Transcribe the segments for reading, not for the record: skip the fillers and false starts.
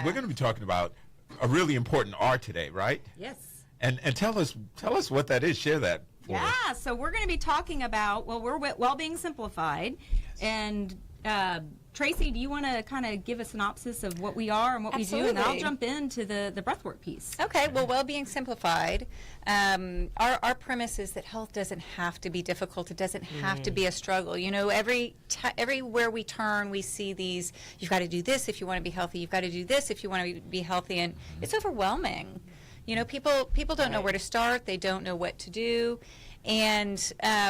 We're going to be talking about a really important R today, right? Yes. And tell us what that is. Share that for us. Yeah, so we're going to be talking about, we're Wellbeing Simplified. Yes. And Tracy, do you want to kind of give a synopsis of what we are and what we do? And then I'll jump into the breathwork piece. Okay, well, Wellbeing Simplified, our premise is that health doesn't have to be difficult. It doesn't have to be a struggle. You know, everywhere we turn, we see these, you've got to do this if you want to be healthy. You've got to do this if you want to be healthy. And it's overwhelming. You know, people don't know where to start. They don't know what to do. And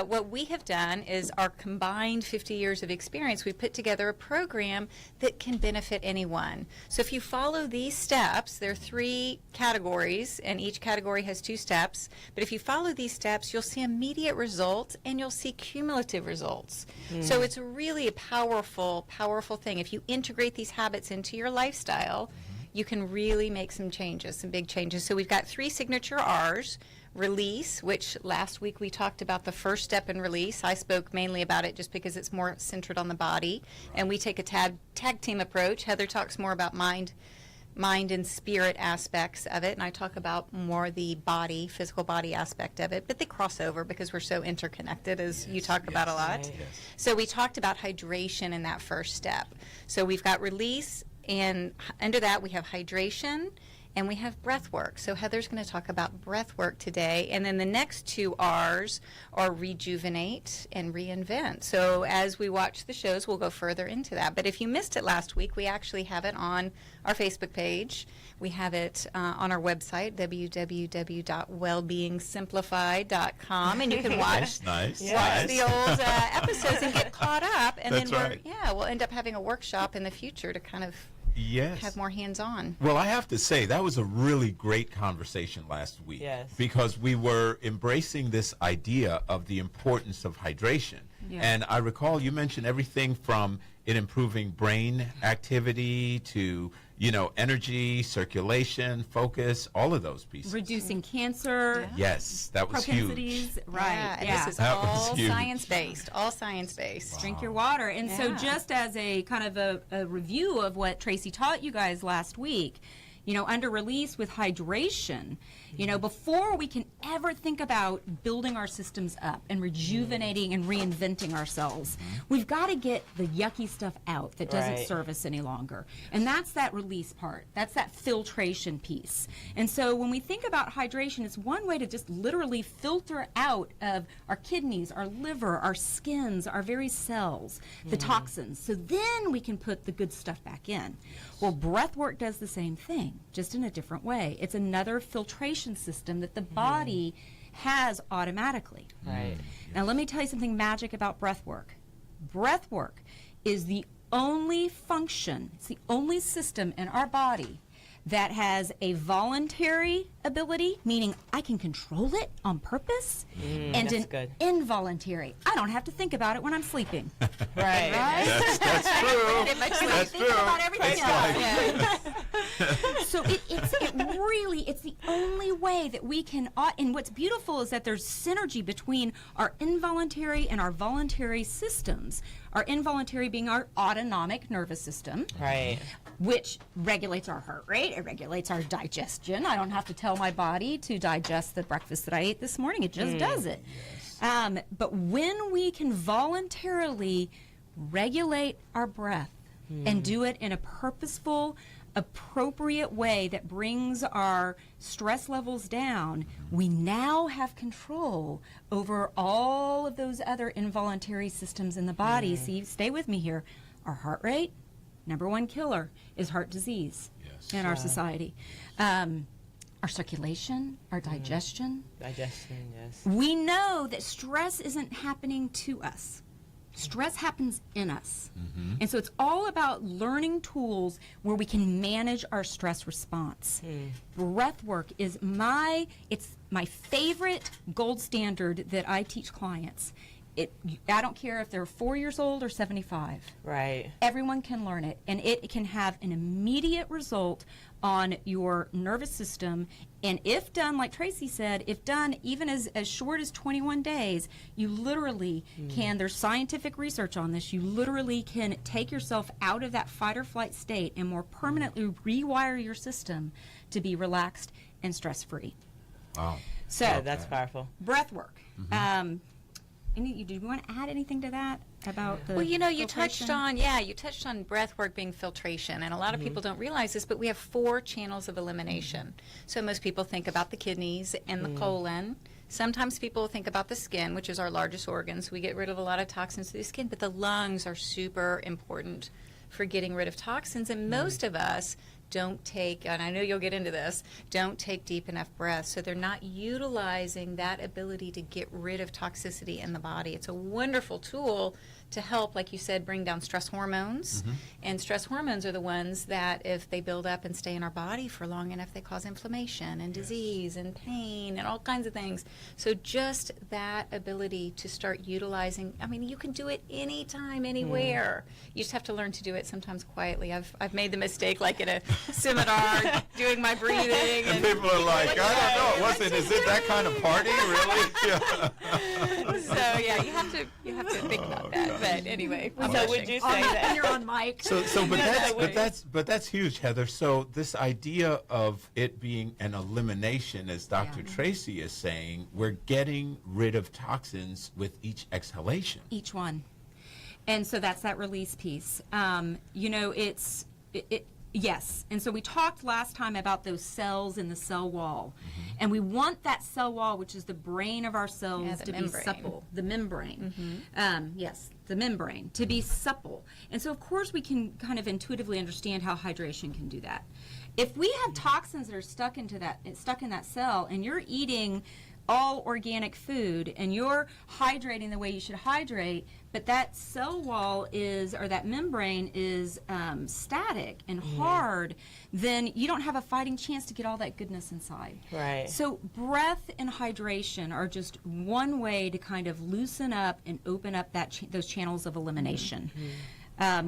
what we have done is our combined 50 years of experience, we've put together a program that can benefit anyone. So if you follow these steps, there are 3 categories, and each category has 2 steps. But if you follow these steps, you'll see immediate results, and you'll see cumulative results. So it's really a powerful, powerful thing. If you integrate these habits into your lifestyle, you can really make some changes, some big changes. So we've got 3 signature R's. Release, which last week we talked about the first step in release. I spoke mainly about it just because it's more centered on the body. And we take a tag team approach. Heather talks more about mind and spirit aspects of it, and I talk about more the body, physical body aspect of it, but they cross over because we're so interconnected, as you talk about a lot. Right. So we talked about hydration in that first step. So we've got release, and under that we have hydration, and we have breath work. So Heather's going to talk about breath work today. And then the next 2 R's are rejuvenate and reinvent. So as we watch the shows, we'll go further into that. But if you missed it last week, we actually have it on our Facebook page. We have it on our website, www.wellbeingsimplified.com. And you can watch the old episodes and get caught up. And That's then right. we'll end up having a workshop in the future to kind of have more hands-on. Well, I have to say, that was a really great conversation last week. Yes. Because we were embracing this idea of the importance of hydration. Yeah. And I recall you mentioned everything from it improving brain activity to, energy, circulation, focus, all of those pieces. Reducing cancer. Yeah. Yes, that was huge. Right. And this is all science-based, all science-based. Wow. Drink your water. And so just as a kind of a review of what Tracy taught you guys last week, under release with hydration, before we can ever think about building our systems up and rejuvenating and reinventing ourselves, we've got to get the yucky stuff out that doesn't serve us any longer. And that's that release part. That's that filtration piece. And so when we think about hydration, it's one way to just literally filter out of our kidneys, our liver, our skins, our very cells, the toxins. So then we can put the good stuff back in. Well, breath work does the same thing, just in a different way. It's another filtration system that the body has automatically. Right. Now, let me tell you something magic about breath work. Breath work is the only function, it's the only system in our body that has a voluntary ability, meaning I can control it on purpose, and an involuntary. I don't have to think about it when I'm sleeping. Right. That's true. That's true. About everything else. So it's the only way that we can, and what's beautiful is that there's synergy between our involuntary and our voluntary systems. Our involuntary being our autonomic nervous system. Right. Which regulates our heart rate, it regulates our digestion. I don't have to tell my body to digest the breakfast that I ate this morning, it just does it. Yes. But when we can voluntarily regulate our breath and do it in a purposeful, appropriate way that brings our stress levels down, we now have control over all of those other involuntary systems in the body. See, stay with me here. Our heart rate, number 1 killer is heart disease in our society. Our circulation, our digestion. Digestion, yes. We know that stress isn't happening to us. Stress happens in us. And so it's all about learning tools where we can manage our stress response. Breath work is my favorite gold standard that I teach clients. I don't care if they're 4 years old or 75. Right. Everyone can learn it, and it can have an immediate result on your nervous system. And if done, like Tracy said, if done even as short as 21 days, you literally can, there's scientific research on this, you literally can take yourself out of that fight or flight state and more permanently rewire your system to be relaxed and stress-free. Wow. So Yeah, that's powerful. breath work. Do you want to add anything to that about the Well, you filtration? you touched on breath work being filtration, and a lot of people don't realize this, but we have 4 channels of elimination. So most people think about the kidneys and the colon. Sometimes people think about the skin, which is our largest organ, so we get rid of a lot of toxins through the skin, but the lungs are super important for getting rid of toxins, and most of us don't take, and I know you'll get into this, don't take deep enough breaths. So they're not utilizing that ability to get rid of toxicity in the body. It's a wonderful tool to help, like you said, bring down stress hormones. And stress hormones are the ones that, if they build up and stay in our body for long enough, they cause inflammation and disease and pain and all kinds of things. So just that ability to start utilizing, I mean, you can do it anytime, anywhere. You just have to learn to do it sometimes quietly. I've made the mistake, like in a seminar, doing my breathing. And people are like, I don't know, is it that kind of party, really? So yeah, you have to think about that. But anyway, I'm So would blushing. you say that? You're on mic. But that's huge, Heather. So this idea of it being an elimination, as Dr. Tracy is saying, we're getting rid of toxins with each exhalation. Each one. And so that's that release piece. Yes. And so we talked last time about those cells in the cell wall. And we want that cell wall, which is the brain of our cells, the to membrane. be supple. The membrane. Yes, the membrane, to be supple. And so, of course, we can kind of intuitively understand how hydration can do that. If we have toxins that are stuck in that cell, and you're eating all organic food and you're hydrating the way you should hydrate, but that cell wall or that membrane is static and hard, then you don't have a fighting chance to get all that goodness inside. Right. So breath and hydration are just one way to kind of loosen up and open up those channels of elimination.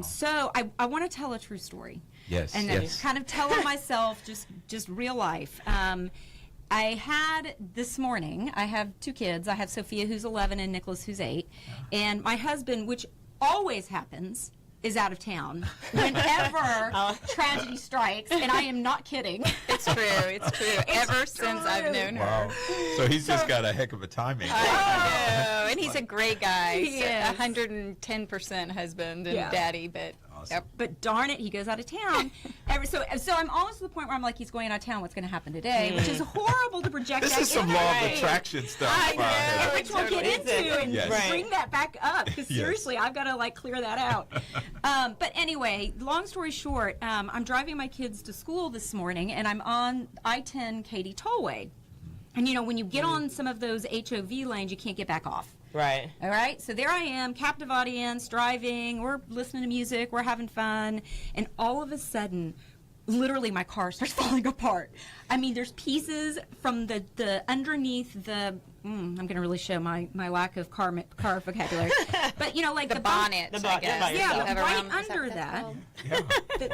So I want to tell a true story. Yes. And then kind of tell it myself, just real life. I had this morning, I have 2 kids. I have Sophia, who's 11, and Nicholas, who's 8. And my husband, which always happens, is out of town whenever tragedy strikes, and I am not kidding. It's true. Ever since I've known her. Wow. So he's just got a heck of a timing. I know, and he's a great guy. He is. 110% husband and daddy, but Awesome. But darn it, he goes out of town. So I'm almost to the point where I'm like, he's going out of town. What's going to happen today? Which is horrible to project. This that is some into, law of right? attraction stuff. I know. Heather. Which we'll get into and Yes. bring that back up. Because Yes. seriously, I've got to clear that out. But anyway, long story short, I'm driving my kids to school this morning, and I'm on I-10 Katy Tollway. And when you get on some of those HOV lanes, you can't get back off. Right. All right, so there I am, captive audience, driving, we're listening to music, we're having fun, and all of a sudden, literally my car starts falling apart. I mean, there's pieces from the underneath the, I'm going to really show my lack of car vocabulary, but like the bonnet. The I bonnet, guess. yeah, You yeah, have right around- is under what that's that. called?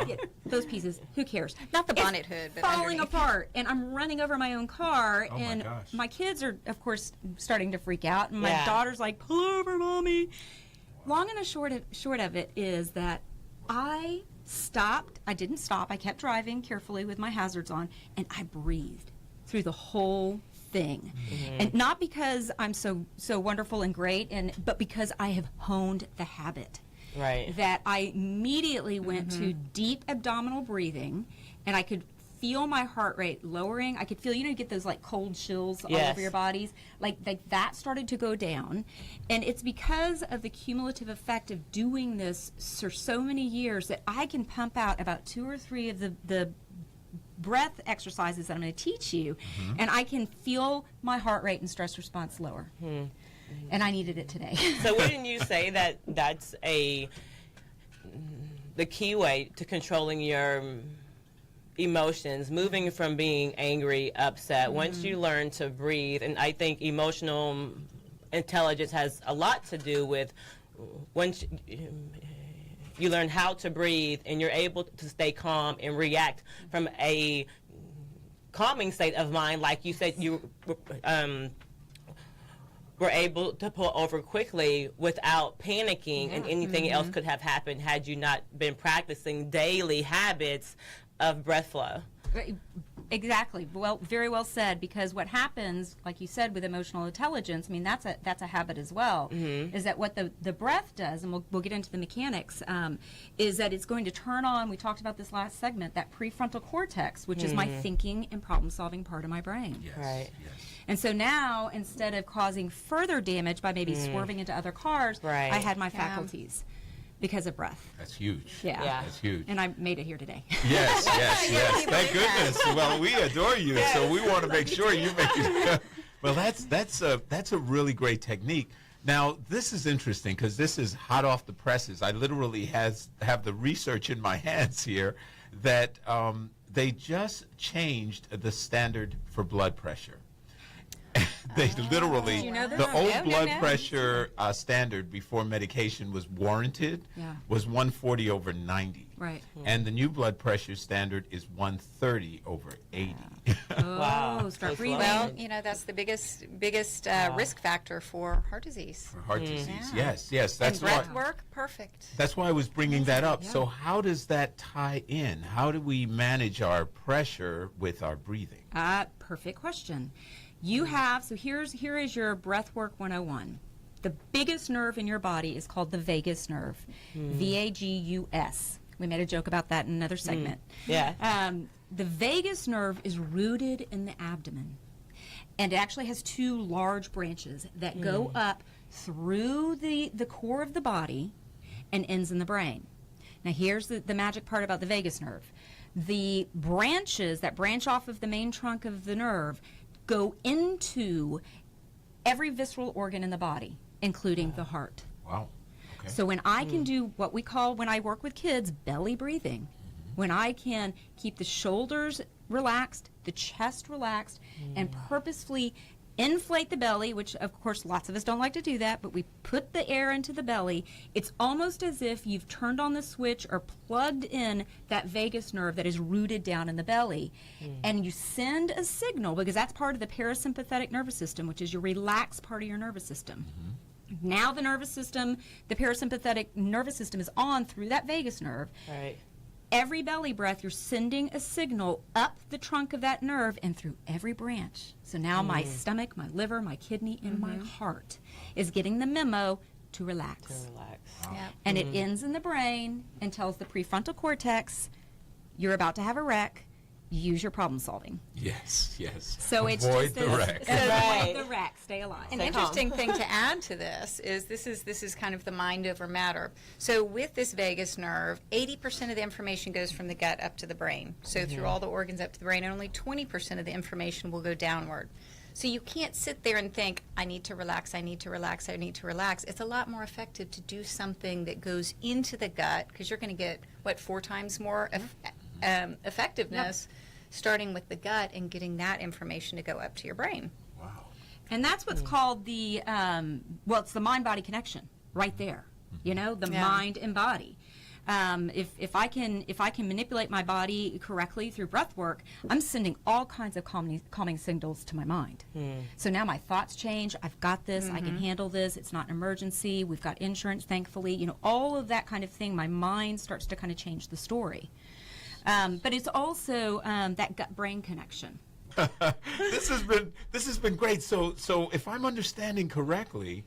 Yeah. Those pieces, who cares? Not the It's bonnet hood, but falling underneath. apart, and I'm running over my own car, Oh, my and gosh. my kids are, of course, starting to freak out, and my Yeah. daughter's like, "Pull over, mommy." Long and the short of it is that I stopped. I didn't stop. I kept driving carefully with my hazards on, and I breathed through the whole thing. And not because I'm so wonderful and great, but because I have honed the habit. Right. That I immediately went to deep abdominal breathing, and I could feel my heart rate lowering. I could feel, you get those cold chills all Yes. over your bodies. Like that started to go down. And it's because of the cumulative effect of doing this for so many years that I can pump out about 2 or 3 of the breath exercises that I'm going to teach you, and I can feel my heart rate and stress response lower. And I needed it today. So wouldn't you say that that's the key way to controlling your emotions, moving from being angry, upset, once you learn to breathe, and I think emotional intelligence has a lot to do with once you learn how to breathe and you're able to stay calm and react from a calming state of mind, like you said, you were able to pull over quickly without panicking, and anything else could have happened had you not been practicing daily habits of breath flow. Exactly. Well, very well said. Because what happens, like you said, with emotional intelligence, I mean, that's a habit as well. Is that what the breath does, and we'll get into the mechanics, is that it's going to turn on. We talked about this last segment, that prefrontal cortex, which is my thinking and problem-solving part of my brain. Yes. Right. Yes. And so now, instead of causing further damage by maybe swerving into other cars, Right. I had my faculties because of breath. That's huge. Yeah. That's huge. And I made it here today. Yes, yes, yes. Thank goodness. Well, we adore you, so we want to make sure you make it. Well, that's a really great technique. Now, this is interesting because this is hot off the presses. I literally have the research in my hands here that they just changed the standard for blood pressure. They literally, Did you know this? the old No, blood no. pressure standard before medication was warranted was 140/90. Right. And the new blood pressure standard is 130/80. Oh, Wow. start So breathing. Well, you know, that's the biggest risk factor for heart disease. For heart disease. Yeah. Yes. That's and why. breath work, perfect. That's why I was bringing that up. So how does that tie in? How do we manage our pressure with our breathing? Perfect question. You have, so here is your Breathwork 101. The biggest nerve in your body is called the vagus nerve, VAGUS. We made a joke about that in another segment. Yeah. The vagus nerve is rooted in the abdomen, and it actually has two large branches that go up through the core of the body and ends in the brain. Now here's the magic part about the vagus nerve. The branches that branch off of the main trunk of the nerve go into every visceral organ in the body, including the heart. Wow. Okay. So when I can do what we call, when I work with kids, belly breathing, when I can keep the shoulders relaxed, the chest relaxed, and purposefully inflate the belly, which of course lots of us don't like to do that, but we put the air into the belly, it's almost as if you've turned on the switch or plugged in that vagus nerve that is rooted down in the belly. And you send a signal, because that's part of the parasympathetic nervous system, which is your relaxed part of your nervous system. Now the nervous system, the parasympathetic nervous system is on through that vagus nerve. Right. Every belly breath, you're sending a signal up the trunk of that nerve and through every branch. So now my stomach, my liver, my kidney, and my heart is getting the memo to relax. Relax. Yeah. And it ends in the brain and tells the prefrontal cortex, you're about to have a wreck. Use your problem solving. Yes. So it's Avoid just the wreck. So Right. avoid the wreck. Stay alive. An Stay interesting thing to add to this is kind of the mind over matter. So with this vagus nerve, 80% of the information goes from the gut up to the brain. So through all the organs up to the brain, and only 20% of the information will go downward. So you can't sit there and think, I need to relax, I need to relax, I need to relax. It's a lot more effective to do something that goes into the gut, because you're going to get, 4 times more effectiveness starting with the gut and getting that information to go up to your brain. Wow. And that's what's called the, it's the mind-body connection right there. You know, the mind and body. If I can manipulate my body correctly through breath work, I'm sending all kinds of calming signals to my mind. So now my thoughts change. I've got this. I can handle this. It's not an emergency. We've got insurance, thankfully. You know, all of that kind of thing. My mind starts to kind of change the story. But it's also that gut-brain connection. This has been great. So if I'm understanding correctly,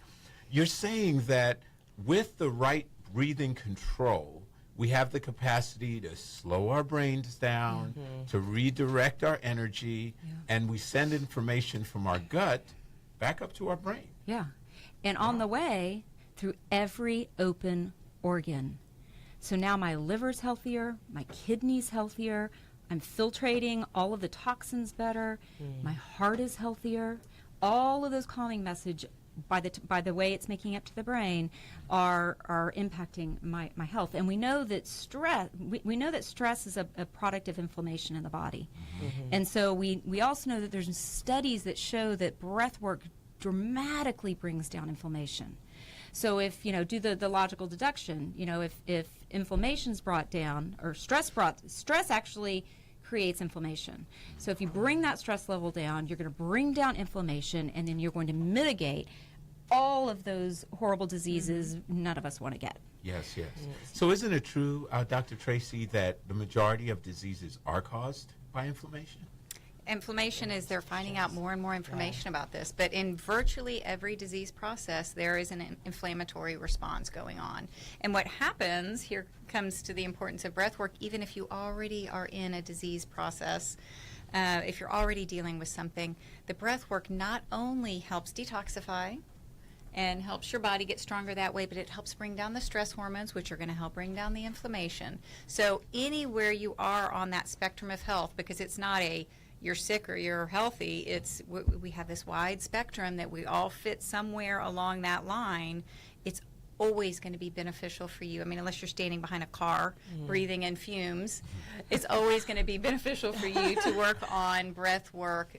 you're saying that with the right breathing control, we have the capacity to slow our brains down, to redirect our energy, and we send information from our gut back up to our brain. Yeah. And on the way, through every open organ. So now my liver's healthier, my kidney's healthier, I'm filtrating all of the toxins better, my heart is healthier. All of those calming message, by the way it's making up to the brain, are impacting my health. And we know that stress is a product of inflammation in the body. And so we also know that there's studies that show that breath work dramatically brings down inflammation. So if, do the logical deduction, if inflammation's brought down, or stress actually creates inflammation. So if you bring that stress level down, you're going to bring down inflammation, and then you're going to mitigate all of those horrible diseases none of us want to get. Yes. So isn't it true, Dr. Tracy, that the majority of diseases are caused by inflammation? Inflammation is, they're finding out more and more information about this, but in virtually every disease process, there is an inflammatory response going on. And what happens, here comes to the importance of breath work, even if you already are in a disease process, if you're already dealing with something, the breath work not only helps detoxify and helps your body get stronger that way, but it helps bring down the stress hormones, which are going to help bring down the inflammation. So anywhere you are on that spectrum of health, because it's not a you're sick or you're healthy, we have this wide spectrum that we all fit somewhere along that line. It's always going to be beneficial for you. I mean, unless you're standing behind a car breathing in fumes, it's always going to be beneficial for you to work on breath work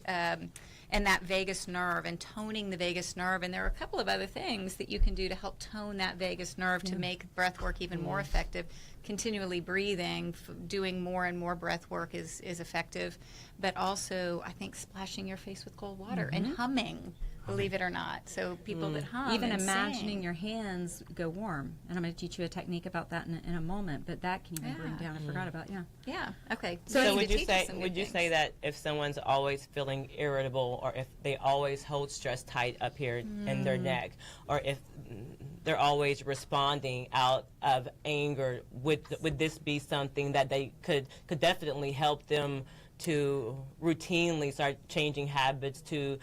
and that vagus nerve and toning the vagus nerve. And there are a couple of other things that you can do to help tone that vagus nerve to make breath work even more effective. Continually breathing, doing more and more breath work is effective, but also I think splashing your face with cold water and humming, believe it or not. So people that hum, even and imagining sing. your hands go warm, and I'm going to teach you a technique about that in a moment. But that can even bring down. I forgot about Yeah. Okay. So would you say that if someone's always feeling irritable, or if they always hold stress tight up here in their neck, or if they're always responding out of anger, would this be something that they could definitely help them to routinely start changing habits to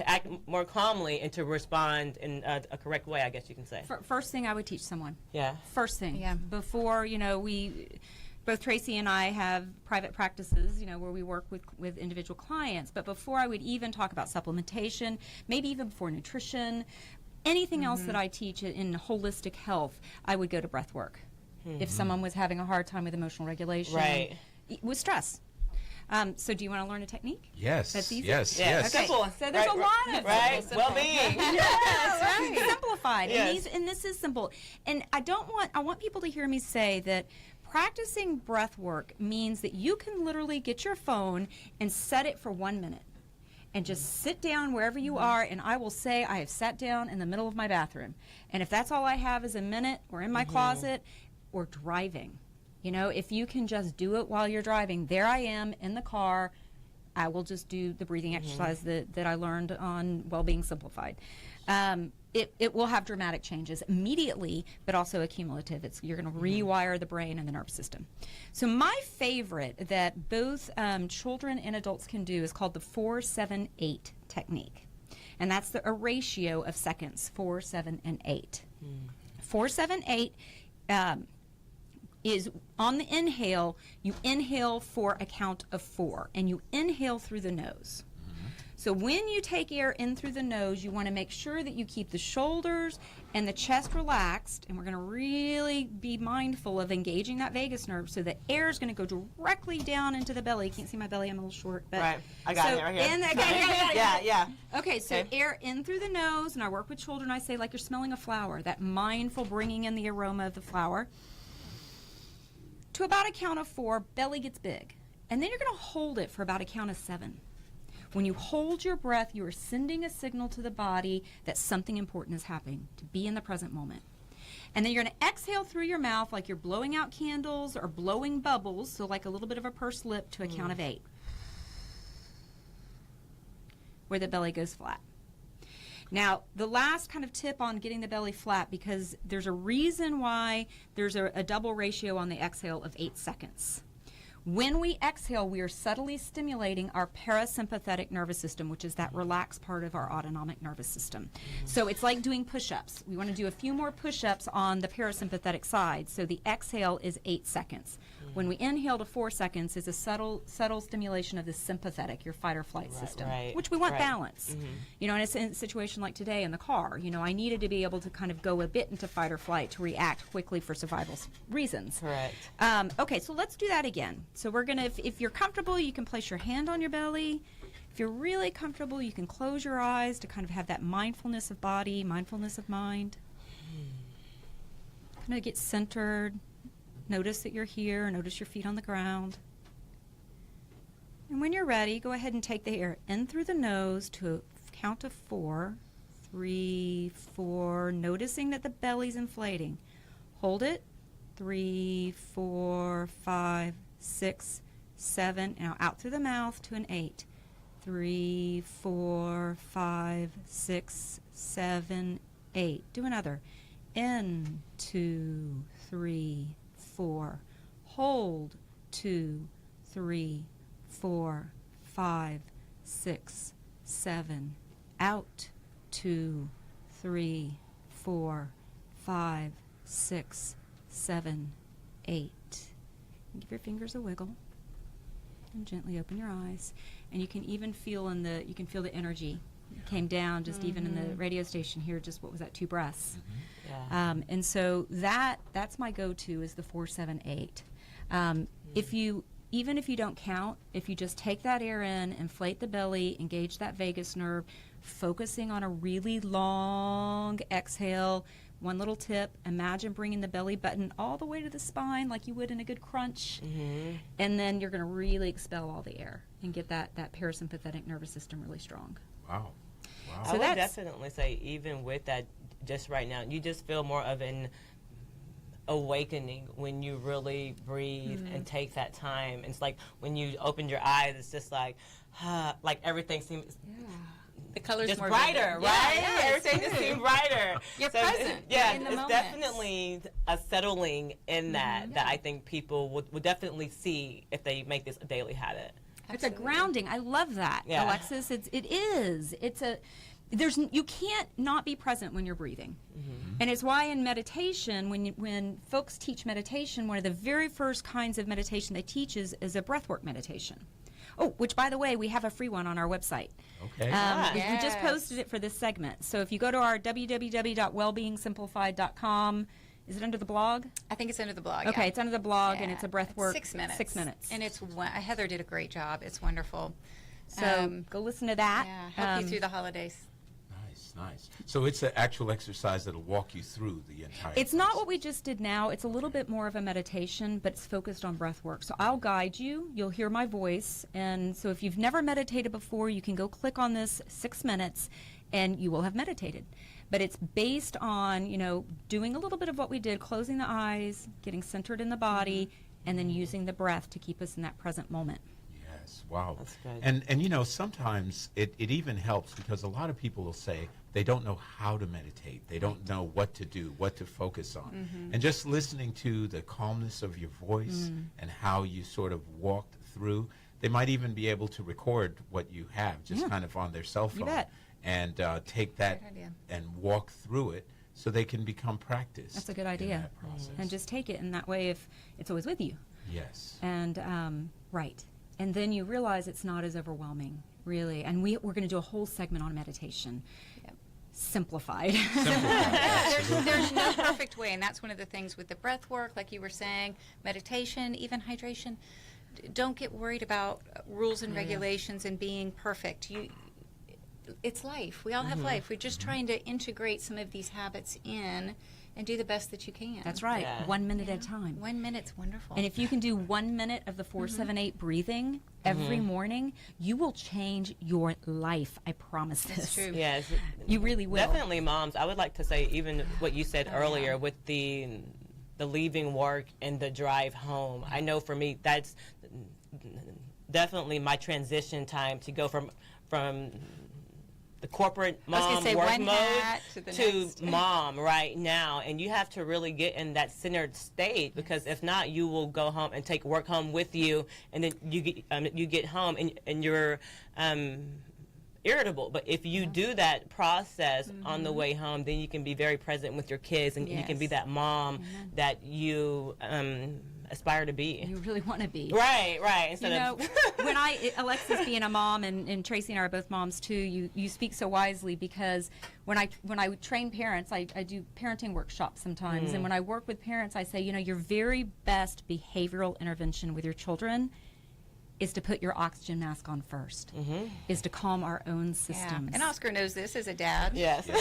act more calmly and to respond in a correct way, I guess you can say? First thing I would teach someone. Yeah. First thing. Yeah. Before, both Tracy and I have private practices, where we work with individual clients. But before I would even talk about supplementation, maybe even before nutrition, anything else that I teach in holistic health, I would go to breath work. If someone was having a hard time with emotional regulation, right, with stress. So do you want to learn a technique? Yes. That's easy. Yes. Okay. Simple. So there's a lot of right. simple. Well-being. Yes, right. Simplified. Yes. And this is simple. And I want people to hear me say that practicing breath work means that you can literally get your phone and set it for 1 minute. And just sit down wherever you are, and I will say I have sat down in the middle of my bathroom. And if that's all I have is a minute, or in my closet, or driving. If you can just do it while you're driving, there I am in the car, I will just do the breathing exercise that I learned on Wellbeing Simplified. It will have dramatic changes immediately, but also accumulative. You're going to rewire the brain and the nervous system. So my favorite that both children and adults can do is called the 4-7-8 technique. And that's a ratio of seconds, 4, 7, and 8. 4, 7, 8 is on the inhale, you inhale for a count of 4, and you inhale through the nose. So when you take air in through the nose, you want to make sure that you keep the shoulders and the chest relaxed, and we're going to really be mindful of engaging that vagus nerve so the air is going to go directly down into the belly. You can't see my belly, I'm a little short. But right, I got it right here. Yeah. Okay, so air in through the nose, and I work with children, I say like you're smelling a flower, that mindful bringing in the aroma of the flower. To about a count of 4, belly gets big. And then you're going to hold it for about a count of 7. When you hold your breath, you are sending a signal to the body that something important is happening, to be in the present moment. And then you're going to exhale through your mouth like you're blowing out candles or blowing bubbles, so like a little bit of a pursed lip, to a count of 8, where the belly goes flat. Now, the last kind of tip on getting the belly flat, because there's a reason why there's a double ratio on the exhale of 8 seconds. When we exhale, we are subtly stimulating our parasympathetic nervous system, which is that relaxed part of our autonomic nervous system. So it's like doing push-ups. We want to do a few more push-ups on the parasympathetic side. So the exhale is 8 seconds. When we inhale to 4 seconds, is a subtle stimulation of the sympathetic, your fight or flight system, which we want balance. In a situation like today in the car, I needed to be able to kind of go a bit into fight or flight to react quickly for survival reasons. Correct. Okay, so let's do that again. So we're going to, if you're comfortable, you can place your hand on your belly, If you're really comfortable, you can close your eyes to kind of have that mindfulness of body, mindfulness of mind. Kind of get centered. Notice that you're here. Notice your feet on the ground. And when you're ready, go ahead and take the air in through the nose to a count of 4. 3, 4. Noticing that the belly's inflating. Hold it. 3, 4, 5, 6, 7. Now out through the mouth to an 8. 3, 4, 5, 6, 7, 8. Do another. In, 2, 3, 4. Hold. 2, 3, 4, 5, 6, 7. Out. 2, 3, 4, 5, 6, 7, 8. Give your fingers a wiggle and gently open your eyes. And you can even feel the energy came down just even in the radio station here. Just what was that? 2 breaths. Yeah. And so that's my go-to is the 4, 7, 8. Even if you don't count, if you just take that air in, inflate the belly, engage that vagus nerve, focusing on a really long exhale. One little tip, imagine bringing the belly button all the way to the spine like you would in a good crunch. And then you're going to really expel all the air and get that parasympathetic nervous system really strong. Wow. Wow. I would definitely say even with that, just right now, you just feel more of an awakening when you really breathe and take that time. It's like when you open your eyes, it's just like everything seems The colors just more brighter, vivid. right? Yeah, Everything just seems brighter. You're So present. Yeah, You're in the it's moment. definitely a settling in that I think people would definitely see if they make this a daily habit. It's a grounding. I love that, Yeah. Alexis. It is. You can't not be present when you're breathing. And it's why in meditation, when folks teach meditation, one of the very first kinds of meditation they teach is a breathwork meditation. Oh, which, by the way, we have a free one on our website. Okay. We just posted it for this segment. So if you go to our www.wellbeingsimplified.com, is it under the blog? I think it's under the blog. Okay, yeah. it's under the blog, and Yeah. it's a breathwork. 6 minutes. 6 minutes. And Heather did a great job. It's wonderful. So go listen to that. Yeah, help you through the holidays. Nice. So it's an actual exercise that'll walk you through the entire It's not process. what we just did now. It's a little bit more of a meditation, but it's focused on breath work. So I'll guide you. You'll hear my voice. And so if you've never meditated before, you can go click on this 6 minutes and you will have meditated. But it's based on, doing a little bit of what we did, closing the eyes, getting centered in the body, and then using the breath to keep us in that present moment. Yes, wow. That's good. And sometimes it even helps because a lot of people will say they don't know how to meditate. They don't know what to do, what to focus on. And just listening to the calmness of your voice and how you sort of walked through, they might even be able to record what you have just kind of on their cell phone. bet. And take that Great idea. and walk through it so they can become practiced. That's a good in idea. that process. And just take it, and that way if it's always with you. Yes. And right. And then you realize it's not as overwhelming, really. And we're going to do a whole segment on meditation. Yep. Simplified. There's no perfect way, and that's one of the things with the breath work, like you were saying, meditation, even hydration. Don't get worried about rules and regulations and being perfect. It's life. We all have life. We're just trying to integrate some of these habits in and do the best that you can. That's right. Yeah. 1 minute at a time. 1 minute's wonderful. And if you can do 1 minute of the 4-7-8 breathing every morning, you will change your life. I promise this. That's true. Yes. You really will. Definitely, moms. I would like to say even what you said earlier with the leaving work and the drive home. I know for me that's definitely my transition time to go from the corporate I was gonna mom say work one mode hat to the next. mom right now, and you have to really get in that centered state because if not, you will go home and take work home with you, and then you get home and you're irritable. But if you do that process on the way home, then you can be very present with your kids, and you can be Yes. that mom that you aspire to be. You really want to be. Right. Instead You know, when Alexis being a mom and Tracy and I are both moms too, you speak so wisely because when I train parents, I do parenting workshops sometimes, and when I work with parents, I say, your very best behavioral intervention with your children is to put your oxygen mask on first, is to calm our own Yeah. systems. And Oscar knows this as a dad. Yes. I'm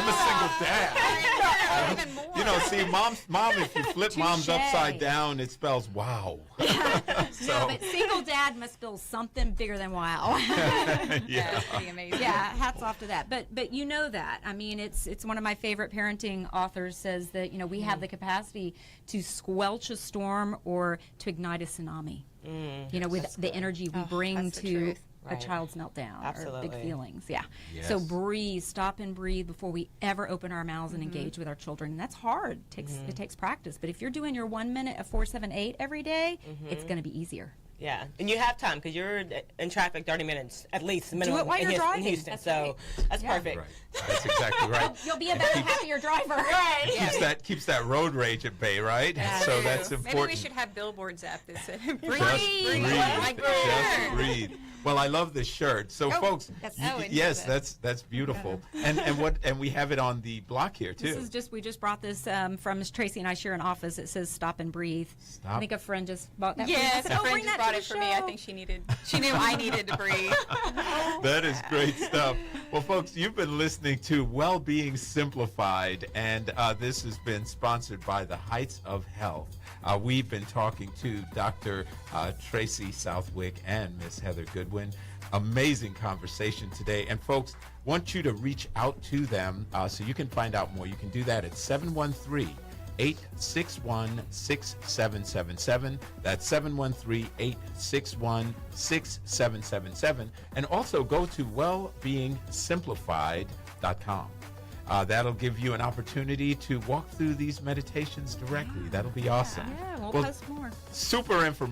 a single dad. Even more. You know, see, mom, if you flip mom's Touche. upside down, it spells wow. No, but single dad must feel something bigger than wow. Yeah, it's pretty amazing. Yeah, hats off to that. But you know that. I mean, it's one of my favorite parenting authors says that, you know, we have the capacity to squelch a storm or to ignite a tsunami. You know, with the energy we bring that's the to truth. a Right. child's meltdown or Absolutely. big feelings. Yeah. Yes. So breathe, stop and breathe before we ever open our mouths and engage with our children. And that's hard. It takes practice. But if you're doing your 1 minute of 4, 7, 8 every day, it's going to be easier. Yeah, and you have time because you're in traffic 30 minutes at least minimum it while you're in driving. Houston. That's so that's Yeah. perfect. Right. That's exactly right. You'll be a better, happier driver. Right. Keeps that road rage at bay, right? So that's important. Maybe we should have billboards up that say, breathe. Just breathe. Like Just breathe. Well, I love this shirt. So, folks, that's- yes, that's beautiful. And we have it on the block here too. This is we just brought this from Miss Tracy and I share an office. It says "Stop and Breathe." Stop. I think a friend just bought that. for me. I Yes, said, a "Oh, friend bring just that brought to it the for me. I show." think she knew I needed to breathe. That is great stuff. Well, folks, you've been listening to Wellbeing Simplified, and this has been sponsored by the Heights of Health. We've been talking to Dr. Tracy Southwick and Miss Heather Goodwin. Amazing conversation today. And folks, want you to reach out to them so you can find out more. You can do that at 713-861-6777. That's 713-861-6777. And also go to wellbeingsimplified.com. That'll give you an opportunity to walk through these meditations directly. That'll be awesome. Yeah, we'll Well, post more. super information.